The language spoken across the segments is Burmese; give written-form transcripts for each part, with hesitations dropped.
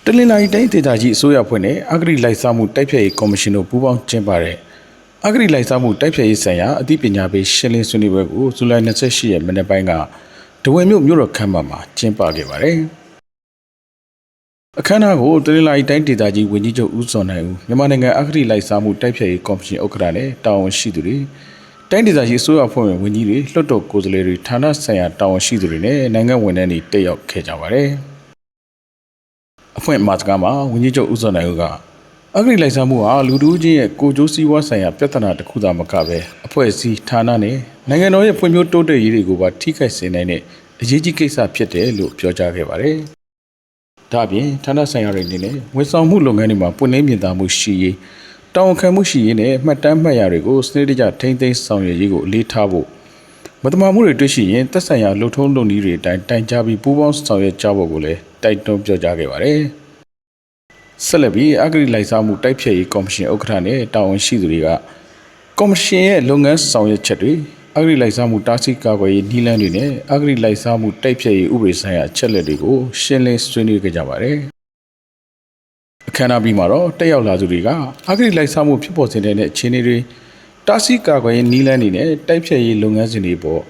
တလင်လာရီတိုင်းဒေသကြီးအစိုးရဖွဲ့နဲ့အဂရိလိုက်စားမှုတိုက်ဖြတ်ရေးကော်မရှင်တို့ပူးပေါင်းကျင်းပတဲ့အဂရိလိုက်စားမှုတိုက်ဖြတ်ရေးဆိုင်ရာအသိပညာပေးရှင်းလင်းဆွေးနွေးပွဲကိုဇူလိုင်28ရက်မနေ့ပိုင်းကဒဝယ်မြို့မြို့တော်ခမ်းမမှာကျင်းပခဲ့ပါတယ်။အခမ်းအနားကိုတလင်လာရီတိုင်းဒေသကြီးဝန်ကြီးချုပ်ဦးစောနိုင်ဦးမြန်မာနိုင်ငံအဂရိလိုက်စားမှုတိုက်ဖြတ်ရေးကော်မရှင်ဥက္ကဋ္ဌနဲ့တာဝန်ရှိသူတွေတိုင်းဒေသကြီးအစိုးရအဖွဲ့ဝင်ဝန်ကြီးတွေလွှတ်တော်ကိုယ်စားလှယ်တွေဌာနဆိုင်ရာတာဝန်ရှိသူတွေနဲ့နိုင်ငံဝန်ထမ်းတွေတက်ရောက်ခဲ့ကြပါတယ်။အဖွဲ့မှာစကားမှာဝန်ကြီးချုပ်ဦးစောနိုင်ဦးကအဂရိလိုက်စားမှုဟာလူထုချင်းရဲ့ကိုကျိုးစည်းဝါးဆိုင်ရာပြဿနာတစ်ခုသာမကပဲအဖွဲ့အစည်းဌာနနဲ့နိုင်ငံတော်ရဲ့ဖွံ့ဖြိုးတိုးတက်ရေးတွေကိုပါထိခိုက်စေနိုင်တဲ့အရေးကြီးကိစ္စဖြစ်တယ်လို့ပြောကြားခဲ့ပါတယ်။ဒါ့အပြင်ဌာနဆိုင်ရာတွေအနေနဲ့ဝန်ဆောင်မှုလုပ်ငန်းတွေမှာပွင့်လင်းမြင်သာမှုရှိရေးတာဝန်ခံမှုရှိရေးနဲ့မှတ်တမ်းမှတ်ရာတွေကိုစနစ်တကျထိန်းသိမ်းဆောင်ရွက်ရေးကိုအလေးထားဖို့မတမာမှုတွေတွေ့ရှိရင်သက်ဆိုင်ရာလှုပ်ထုံးလုပ်နည်းတွေအတိုင်းတိုင်ကြားပြီးပူးပေါင်းဆောင်ရွက်ကြဖို့ကိုလည်းတိုက်တွန်းပြောကြားခဲ့ပါတယ်။ဆက်လက်ပြီးအဂရိလိုက်စားမှုတိုက်ဖြတ်ရေးကော်မရှင်ဥက္ကဋ္ဌနဲ့တာဝန်ရှိသူတွေကကော်မရှင်ရဲ့လုပ်ငန်းဆောင်ရွက်ချက်တွေအဂရိလိုက်စားမှုတားဆီးကာကွယ်ရေးနည်းလမ်းတွေနဲ့အဂရိလိုက်စားမှုတိုက်ဖြတ်ရေးဥပဒေဆိုင်ရာအချက်လက်တွေကိုရှင်းလင်းဆွေးနွေးခဲ့ကြပါတယ်။အခမ်းအနားပြီးမှာတော့တက်ရောက်လာသူတွေကအဂရိလိုက်စားမှုဖြစ်ပေါ်စေတဲ့အခြေအနေတွေတားဆီးကာကွယ်ရေးနည်းလမ်းတွေနဲ့တိုက်ဖြတ်ရေးလုပ်ငန်းစဉ်တွေပေါ်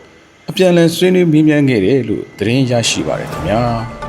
အပြန်အလှန်ဆွေးနွေးမေးမြန်းခဲ့တယ်လို့သတင်းရရှိပါတယ်ခင်ဗျာ။